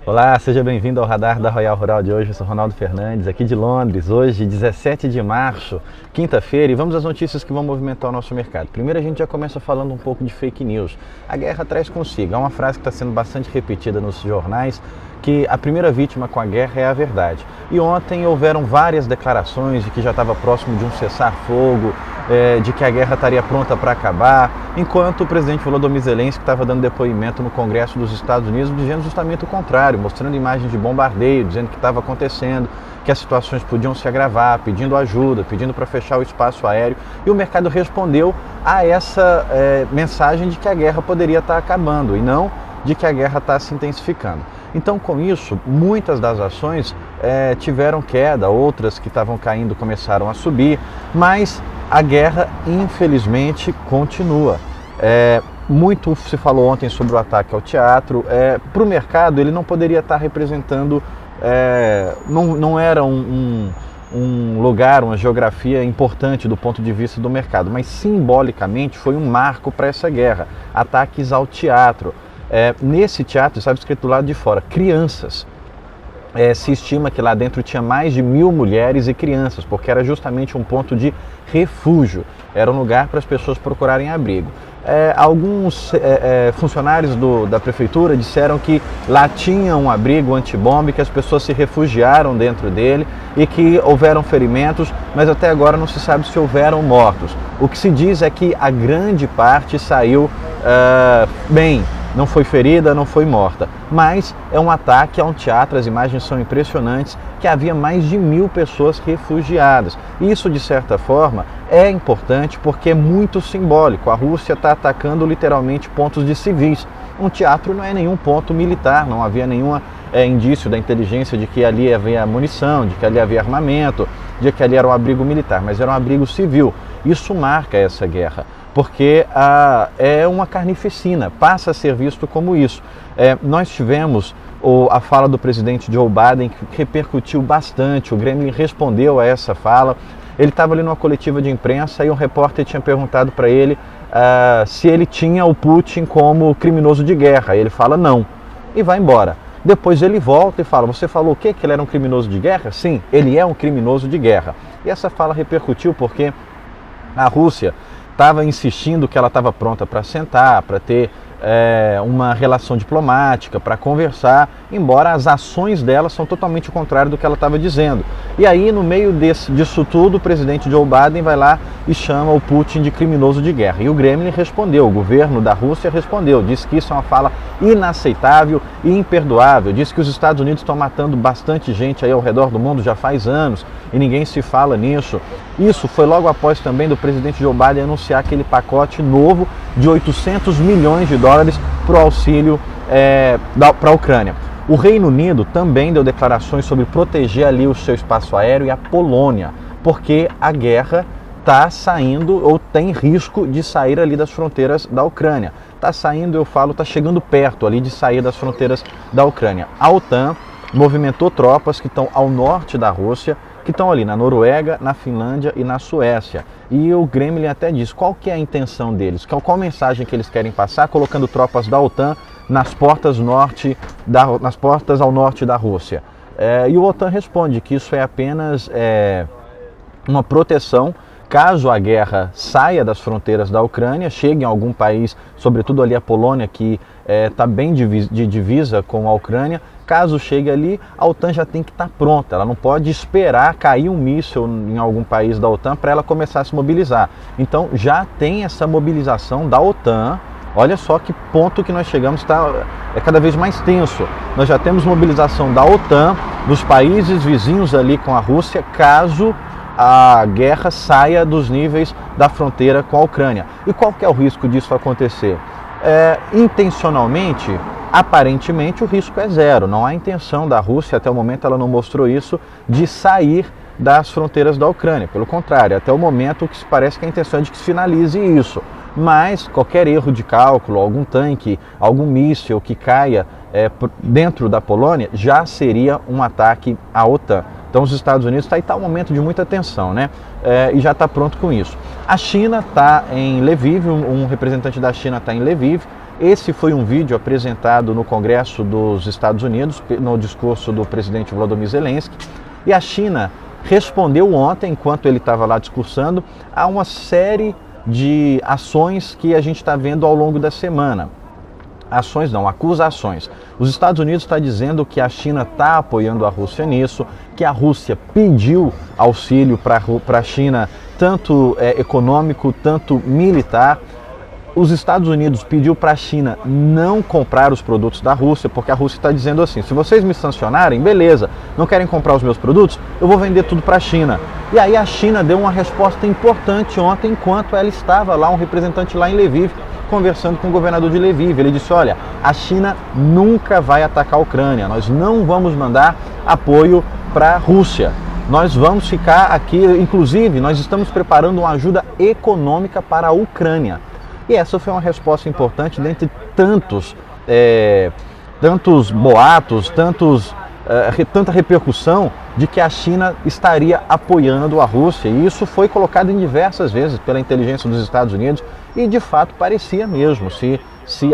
Olá, seja bem-vindo ao Radar da Royal Rural de hoje. Eu sou Ronaldo Fernandes, aqui de Londres, hoje 17 de março, quinta-feira, e vamos às notícias que vão movimentar o nosso mercado. Primeiro a gente já começa falando um pouco de fake news. A guerra traz consigo, é uma frase que está sendo bastante repetida nos jornais, que a primeira vítima com a guerra é a verdade. E ontem houveram várias declarações de que já estava próximo de um cessar-fogo, de que a guerra estaria pronta para acabar, enquanto o presidente Volodymyr Zelensky estava dando depoimento no Congresso dos Estados Unidos dizendo justamente o contrário, mostrando imagens de bombardeio, dizendo que estava acontecendo, que as situações podiam se agravar, pedindo ajuda, pedindo para fechar o espaço aéreo, e o mercado respondeu a essa mensagem de que a guerra poderia estar acabando e não de que a guerra está se intensificando. Então, com isso, muitas das ações tiveram queda, outras que estavam caindo começaram a subir, mas a guerra, infelizmente, continua. Muito se falou ontem sobre o ataque ao teatro. Para o mercado, ele não poderia estar representando, não era um lugar, uma geografia importante do ponto de vista do mercado, mas simbolicamente foi um marco para essa guerra. Ataques ao teatro. Nesse teatro, estava escrito do lado de fora, crianças. Se estima que lá dentro tinha mais de 1.000 mulheres e crianças, porque era justamente um ponto de refúgio, era um lugar para as pessoas procurarem abrigo. Alguns funcionários da prefeitura disseram que lá tinha um abrigo antibomba, que as pessoas se refugiaram dentro dele e que houveram ferimentos, mas até agora não se sabe se houveram mortos. O que se diz é que a grande parte saiu bem. Não foi ferida, não foi morta, mas é um ataque a um teatro, as imagens são impressionantes, que havia mais de 1.000 pessoas refugiadas. Isso, de certa forma, é importante porque é muito simbólico. A Rússia está atacando literalmente pontos de civis. Um teatro não é nenhum ponto militar, não havia nenhum indício da inteligência de que ali havia munição, de que ali havia armamento, de que ali era um abrigo militar, mas era um abrigo civil. Isso marca essa guerra, porque é uma carnificina, passa a ser visto como isso. Nós tivemos a fala do presidente Joe Biden, que repercutiu bastante, o Kremlin respondeu a essa fala. Ele estava ali numa coletiva de imprensa e um repórter tinha perguntado para ele se ele tinha o Putin como criminoso de guerra. Ele fala não, e vai embora. Depois ele volta e fala, você falou o quê? Que ele era um criminoso de guerra? Sim, ele é um criminoso de guerra. E essa fala repercutiu porque a Rússia estava insistindo que ela estava pronta para sentar, para ter uma relação diplomática, para conversar, embora as ações dela são totalmente o contrário do que ela estava dizendo. E aí, no meio disso tudo, o presidente Joe Biden vai lá e chama o Putin de criminoso de guerra. E o Kremlin respondeu, o governo da Rússia respondeu, disse que isso é uma fala inaceitável e imperdoável, disse que os Estados Unidos estão matando bastante gente aí ao redor do mundo já faz anos e ninguém se fala nisso. Isso foi logo após também do presidente Joe Biden anunciar aquele pacote novo de 800 milhões de dólares para o auxílio para a Ucrânia. O Reino Unido também deu declarações sobre proteger ali o seu espaço aéreo e a Polônia, porque a guerra está saindo ou tem risco de sair ali das fronteiras da Ucrânia. Está saindo, eu falo, está chegando perto ali de sair das fronteiras da Ucrânia. A OTAN movimentou tropas que estão ao norte da Rússia, que estão ali na Noruega, na Finlândia e na Suécia. E o Kremlin até diz qual que é a intenção deles, qual mensagem que eles querem passar, colocando tropas da OTAN nas portas ao norte da Rússia. E o OTAN responde que isso é apenas uma proteção caso a guerra saia das fronteiras da Ucrânia, chegue em algum país, sobretudo ali a Polônia, que está bem de divisa com a Ucrânia. Caso chegue ali, a OTAN já tem que estar pronta, ela não pode esperar cair um míssil em algum país da OTAN para ela começar a se mobilizar. Então já tem essa mobilização da OTAN. Olha só que ponto que nós chegamos, é cada vez mais tenso. Nós já temos mobilização da OTAN, dos países vizinhos ali com a Rússia, caso a guerra saia dos níveis da fronteira com a Ucrânia. E qual que é o risco disso acontecer? Intencionalmente, aparentemente o risco é zero. Não há intenção da Rússia, até o momento ela não mostrou isso, de sair das fronteiras da Ucrânia. Pelo contrário, até o momento o que se parece que a intenção é de que se finalize isso. Mas qualquer erro de cálculo, algum tanque, algum míssil que caia dentro da Polônia, já seria um ataque à OTAN. Então os Estados Unidos está um momento de muita tensão, né? E já está pronto com isso. A China está em Lviv, um representante da China está em Lviv, Esse foi um vídeo apresentado no Congresso dos Estados Unidos, no discurso do presidente Volodymyr Zelensky, e a China respondeu ontem, enquanto ele estava lá discursando, a uma série de ações que a gente está vendo ao longo da semana. Ações não, acusações. Os Estados Unidos está dizendo que a China está apoiando a Rússia nisso, que a Rússia pediu auxílio para a China, tanto econômico, tanto militar. Os Estados Unidos pediu para a China não comprar os produtos da Rússia, porque a Rússia está dizendo assim, se vocês me sancionarem, beleza, não querem comprar os meus produtos, eu vou vender tudo para a China. E aí a China deu uma resposta importante ontem, enquanto ela estava lá, um representante lá em Lviv, conversando com o governador de Lviv. Ele disse, olha, a China nunca vai atacar a Ucrânia, nós não vamos mandar apoio para a Rússia. Nós vamos ficar aqui, inclusive, nós estamos preparando uma ajuda econômica para a Ucrânia. E essa foi uma resposta importante dentre tantos boatos, tanta repercussão de que a China estaria apoiando a Rússia. E isso foi colocado em diversas vezes pela inteligência dos Estados Unidos e de fato parecia mesmo. Se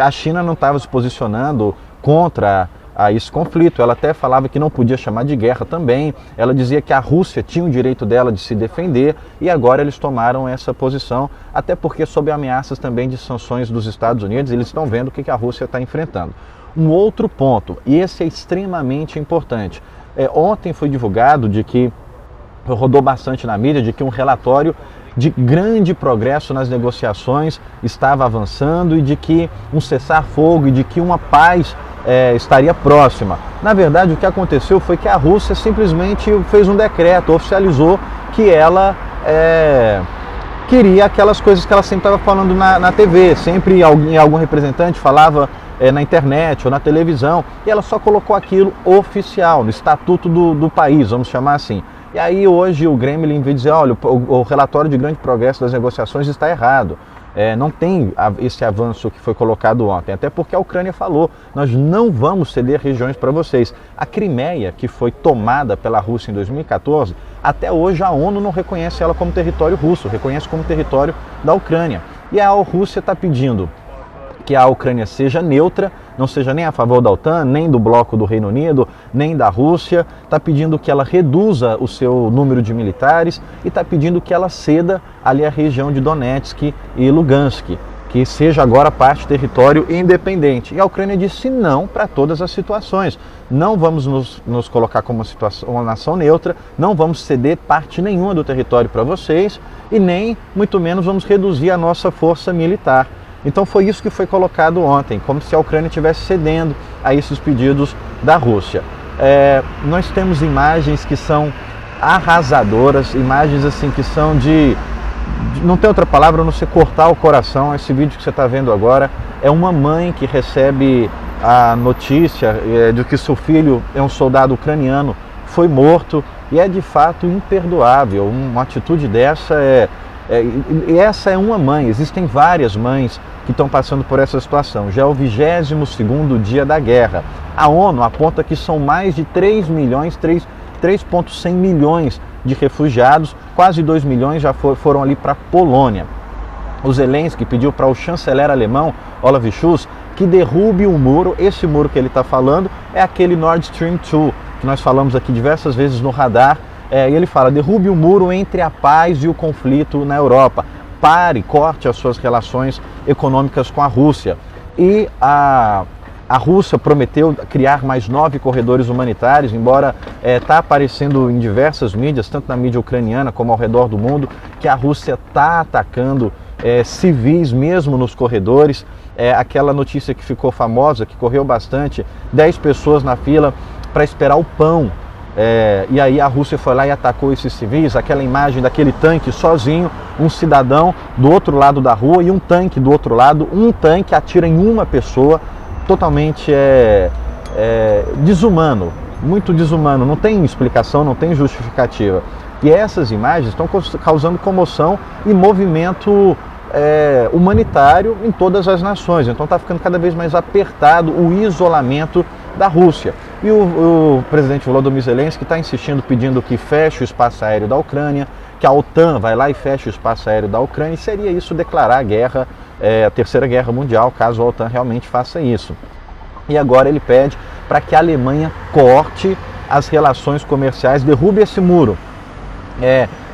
a China não estava se posicionando contra esse conflito, ela até falava que não podia chamar de guerra também, ela dizia que a Rússia tinha o direito dela de se defender e agora eles tomaram essa posição, até porque sob ameaças também de sanções dos Estados Unidos, eles estão vendo o que a Rússia está enfrentando. Um outro ponto, e esse é extremamente importante, ontem foi divulgado de que, rodou bastante na mídia, de que um relatório de grande progresso nas negociações estava avançando e de que um cessar-fogo e de que uma paz estaria próxima. Na verdade, o que aconteceu foi que a Rússia simplesmente fez um decreto, oficializou que ela queria aquelas coisas que ela sempre estava falando na TV, sempre algum representante falava na internet ou na televisão, e ela só colocou aquilo oficial, no estatuto do país, vamos chamar assim. E aí hoje o Kremlin veio dizer, olha, o relatório de grande progresso das negociações está errado. Não tem esse avanço que foi colocado ontem, até porque a Ucrânia falou, nós não vamos ceder regiões para vocês. A Crimeia, que foi tomada pela Rússia em 2014, até hoje a ONU não reconhece ela como território russo, reconhece como território da Ucrânia. E a Rússia está pedindo que a Ucrânia seja neutra, não seja nem a favor da OTAN, nem do bloco do Reino Unido, nem da Rússia, está pedindo que ela reduza o seu número de militares e está pedindo que ela ceda ali a região de Donetsk e Lugansk, que seja agora parte do território independente. E a Ucrânia disse não para todas as situações. Não vamos nos colocar como uma nação neutra, não vamos ceder parte nenhuma do território para vocês e nem, muito menos, vamos reduzir a nossa força militar. Então foi isso que foi colocado ontem, como se a Ucrânia estivesse cedendo a esses pedidos da Rússia. Nós temos imagens que são arrasadoras, imagens assim que são não tem outra palavra a não ser cortar o coração. Esse vídeo que você está vendo agora é uma mãe que recebe a notícia de que seu filho é um soldado ucraniano, foi morto, e é de fato imperdoável. Uma atitude dessa e essa é uma mãe, existem várias mães que estão passando por essa situação. Já é o 22º dia da guerra. A ONU aponta que são mais de 3,1 milhões de refugiados, quase 2 milhões já foram ali para a Polônia. O Zelensky pediu para o chanceler alemão, Olaf Scholz, que derrube o muro. Esse muro que ele está falando é aquele Nord Stream 2, que nós falamos aqui diversas vezes no radar. E ele fala, derrube o muro entre a paz e o conflito na Europa. Corte as suas relações econômicas com a Rússia. E a Rússia prometeu criar mais 9 corredores humanitários, embora está aparecendo em diversas mídias, tanto na mídia ucraniana como ao redor do mundo, que a Rússia está atacando civis mesmo nos corredores. Aquela notícia que ficou famosa, que correu bastante, 10 pessoas na fila para esperar o pão. E aí a Rússia foi lá e atacou esses civis, aquela imagem daquele tanque sozinho, um cidadão do outro lado da rua e um tanque do outro lado, um tanque atira em uma pessoa, totalmente desumano, muito desumano, não tem explicação, não tem justificativa. E essas imagens estão causando comoção e movimento humanitário em todas as nações, então está ficando cada vez mais apertado o isolamento da Rússia. E o presidente Volodymyr Zelensky está insistindo, pedindo que feche o espaço aéreo da Ucrânia, que a OTAN vai lá e feche o espaço aéreo da Ucrânia, e seria isso declarar guerra a Terceira Guerra Mundial, caso a OTAN realmente faça isso. E agora ele pede para que a Alemanha corte as relações comerciais, derrube esse muro.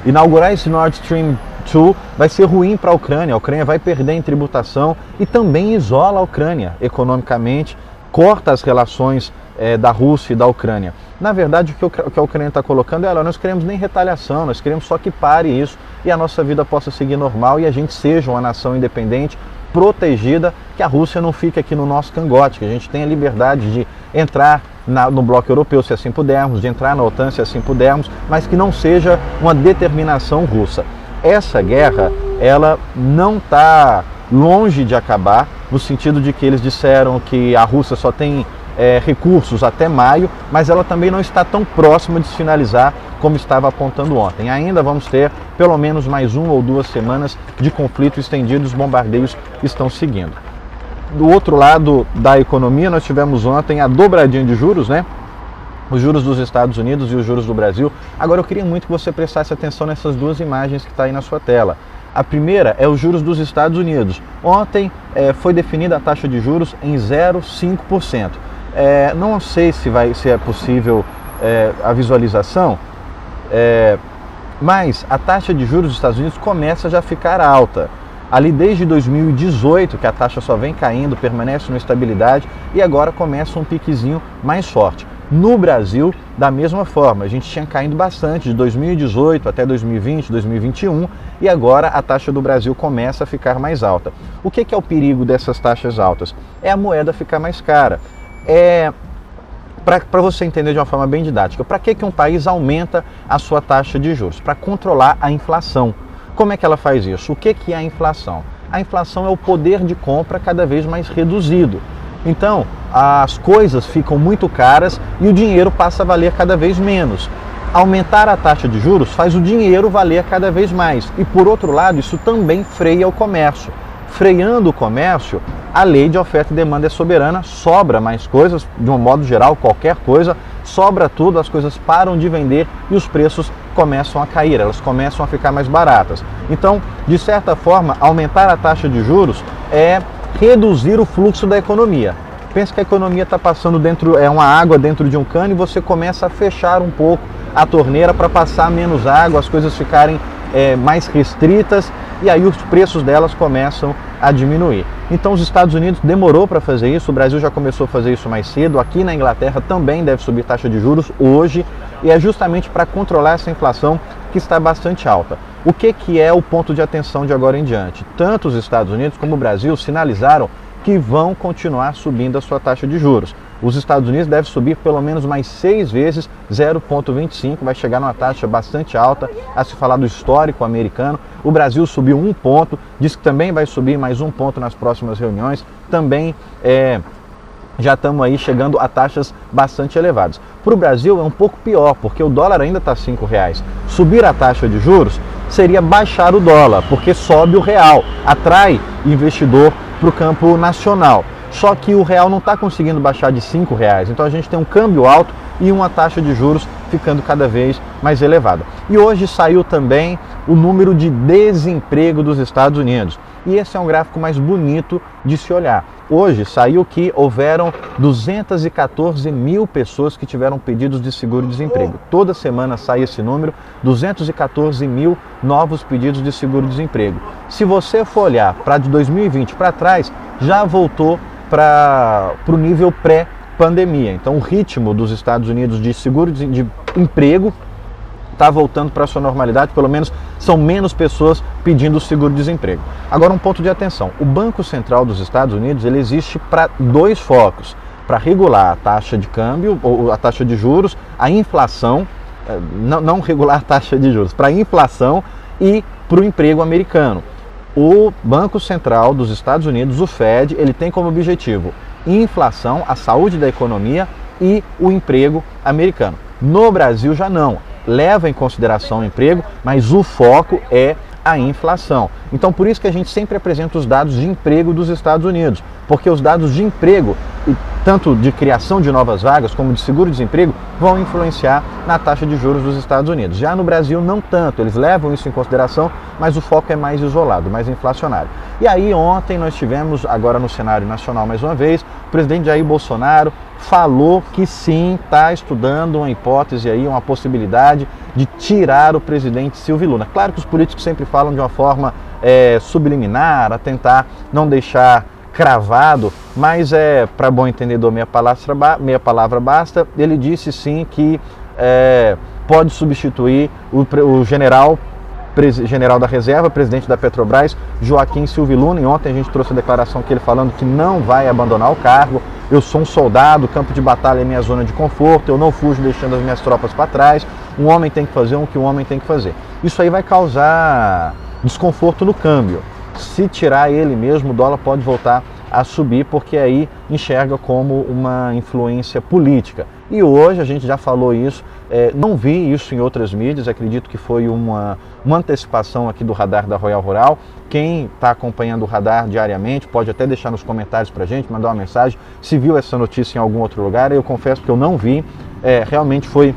Inaugurar esse Nord Stream 2 vai ser ruim para a Ucrânia vai perder em tributação e também isola a Ucrânia economicamente, corta as relações da Rússia e da Ucrânia. Na verdade, o que a Ucrânia está colocando é: nós queremos nem retaliação, nós queremos só que pare isso e a nossa vida possa seguir normal e a gente seja uma nação independente, protegida, que a Rússia não fique aqui no nosso cangote, que a gente tenha liberdade de entrar no bloco europeu se assim pudermos, de entrar na OTAN se assim pudermos, mas que não seja uma determinação russa. Essa guerra, ela não está longe de acabar, no sentido de que eles disseram que a Rússia só tem recursos até maio, mas ela também não está tão próxima de se finalizar como estava apontando ontem. Ainda vamos ter pelo menos mais 1 ou 2 semanas de conflito estendido, os bombardeios estão seguindo. Do outro lado da economia, nós tivemos ontem a dobradinha de juros, né? Os juros dos Estados Unidos e os juros do Brasil. Agora eu queria muito que você prestasse atenção nessas duas imagens que está aí na sua tela. A primeira é os juros dos Estados Unidos. Ontem foi definida a taxa de juros em 0,5%. Não sei se é possível a visualização, mas a taxa de juros dos Estados Unidos começa já a ficar alta. Ali desde 2018, que a taxa só vem caindo, permanece numa estabilidade e agora começa um piquezinho mais forte. No Brasil, da mesma forma, a gente tinha caindo bastante de 2018 até 2020, 2021 e agora a taxa do Brasil começa a ficar mais alta. O que é o perigo dessas taxas altas? É a moeda ficar mais cara. Para você entender de uma forma bem didática, para que um país aumenta a sua taxa de juros? Para controlar a inflação. Como é que ela faz isso? O que é a inflação? A inflação é o poder de compra cada vez mais reduzido. Então, as coisas ficam muito caras e o dinheiro passa a valer cada vez menos. Aumentar a taxa de juros faz o dinheiro valer cada vez mais. E, por outro lado, isso também freia o comércio. Freando o comércio, a lei de oferta e demanda é soberana, sobra mais coisas, de um modo geral, qualquer coisa, sobra tudo, as coisas param de vender e os preços começam a cair, elas começam a ficar mais baratas. Então, de certa forma, aumentar a taxa de juros é reduzir o fluxo da economia. Pensa que a economia está passando uma água dentro de um cano e você começa a fechar um pouco a torneira para passar menos água, as coisas ficarem mais restritas e aí os preços delas começam a diminuir. Então os Estados Unidos demorou para fazer isso, o Brasil já começou a fazer isso mais cedo, aqui na Inglaterra também deve subir taxa de juros hoje e é justamente para controlar essa inflação que está bastante alta. O que é o ponto de atenção de agora em diante? Tanto os Estados Unidos como o Brasil sinalizaram que vão continuar subindo a sua taxa de juros. Os Estados Unidos devem subir pelo menos mais 6 vezes, 0,25, vai chegar numa taxa bastante alta, a se falar do histórico americano. O Brasil subiu 1 ponto, diz que também vai subir mais 1 ponto nas próximas reuniões, também já estamos aí chegando a taxas bastante elevadas. Para o Brasil é um pouco pior, porque o dólar ainda está R$5. Subir a taxa de juros seria baixar o dólar, porque sobe o real, atrai investidor para o campo nacional. Só que o real não está conseguindo baixar de R$5, então a gente tem um câmbio alto e uma taxa de juros ficando cada vez mais elevada. E hoje saiu também o número de desemprego dos Estados Unidos. E esse é um gráfico mais bonito de se olhar. Hoje saiu que houveram 214 mil pessoas que tiveram pedidos de seguro-desemprego. Toda semana sai esse número, 214 mil novos pedidos de seguro-desemprego. Se você for olhar para de 2020 para trás, já voltou para o nível pré-pandemia. Então o ritmo dos Estados Unidos de seguro-desemprego está voltando para a sua normalidade, pelo menos são menos pessoas pedindo seguro-desemprego. Agora um ponto de atenção, o Banco Central dos Estados Unidos ele existe para 2 focos, para regular a taxa de câmbio, ou a taxa de juros, a inflação, não regular a taxa de juros, para a inflação e para o emprego americano. O Banco Central dos Estados Unidos, o Fed, ele tem como objetivo inflação, a saúde da economia e o emprego americano. No Brasil já não. Leva em consideração o emprego, mas o foco é a inflação. Então por isso que a gente sempre apresenta os dados de emprego dos Estados Unidos, porque os dados de emprego tanto de criação de novas vagas como de seguro-desemprego, vão influenciar na taxa de juros dos Estados Unidos. Já no Brasil, não tanto, eles levam isso em consideração, mas o foco é mais isolado, mais inflacionário. E aí ontem nós tivemos, agora no cenário nacional mais uma vez, o presidente Jair Bolsonaro falou que sim, está estudando uma hipótese aí, uma possibilidade de tirar o presidente Silvio Luna. Claro que os políticos sempre falam de uma forma subliminar, a tentar não deixar cravado, mas para bom entendedor, meia palavra basta. Ele disse sim que pode substituir o general da reserva, presidente da Petrobras, Joaquim Silvio Luna. E ontem a gente trouxe a declaração que ele falando que não vai abandonar o cargo. Eu sou um soldado, campo de batalha é minha zona de conforto, eu não fujo deixando as minhas tropas para trás. Um homem tem que fazer o que um homem tem que fazer. Isso aí vai causar desconforto no câmbio. Se tirar ele mesmo, o dólar pode voltar a subir, porque aí enxerga como uma influência política. E hoje, a gente já falou isso, não vi isso em outras mídias, acredito que foi uma antecipação aqui do radar da Royal Rural. Quem está acompanhando o radar diariamente pode até deixar nos comentários para a gente, mandar uma mensagem, se viu essa notícia em algum outro lugar. Eu confesso que eu não vi, realmente foi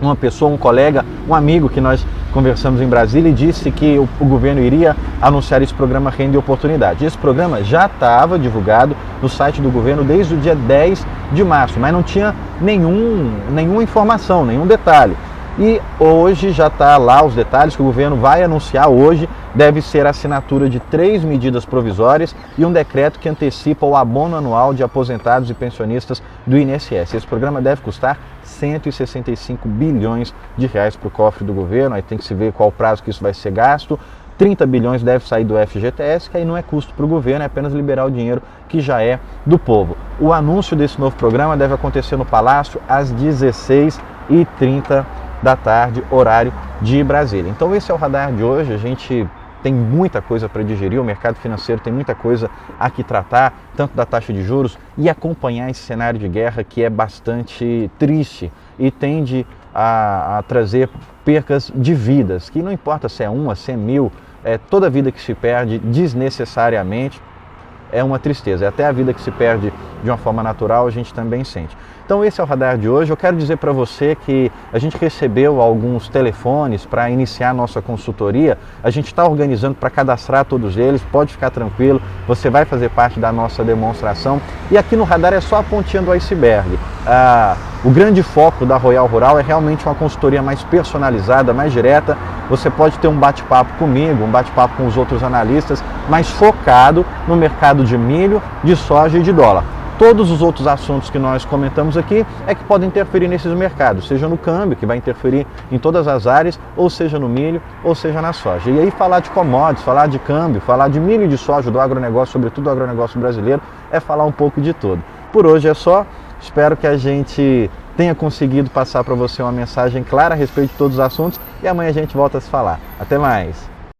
uma pessoa, um colega, um amigo que nós conversamos em Brasília e disse que o governo iria anunciar esse programa Renda e Oportunidade. Esse programa já estava divulgado no site do governo desde o dia 10 de março, mas não tinha nenhuma informação, nenhum detalhe. E hoje já está lá os detalhes que o governo vai anunciar hoje. Deve ser a assinatura de 3 medidas provisórias e um decreto que antecipa o abono anual de aposentados e pensionistas do INSS. Esse programa deve custar 165 bilhões de reais para o cofre do governo. Aí tem que se ver qual prazo que isso vai ser gasto. 30 bilhões deve sair do FGTS, que aí não é custo para o governo, é apenas liberar o dinheiro que já é do povo. O anúncio desse novo programa deve acontecer no Palácio às 16h30 da tarde, horário de Brasília. Então esse é o radar de hoje. A gente tem muita coisa para digerir, o mercado financeiro tem muita coisa a que tratar, tanto da taxa de juros e acompanhar esse cenário de guerra que é bastante triste e tende a trazer percas de vidas, que não importa se é uma, se é mil, toda vida que se perde desnecessariamente é uma tristeza. Até a vida que se perde de uma forma natural a gente também sente. Então esse é o radar de hoje. Eu quero dizer para você que a gente recebeu alguns telefones para iniciar a nossa consultoria. A gente está organizando para cadastrar todos eles, pode ficar tranquilo, você vai fazer parte da nossa demonstração. E aqui no radar é só a pontinha do iceberg. O grande foco da Royal Rural é realmente uma consultoria mais personalizada, mais direta. Você pode ter um bate-papo comigo, um bate-papo com os outros analistas, mas focado no mercado de milho, de soja e de dólar. Todos os outros assuntos que nós comentamos aqui é que podem interferir nesses mercados, seja no câmbio, que vai interferir em todas as áreas, ou seja no milho, ou seja na soja. E aí falar de commodities, falar de câmbio, falar de milho e de soja, do agronegócio, sobretudo do agronegócio brasileiro, é falar um pouco de tudo. Por hoje é só, espero que a gente tenha conseguido passar para você uma mensagem clara a respeito de todos os assuntos e amanhã a gente volta a se falar. Até mais!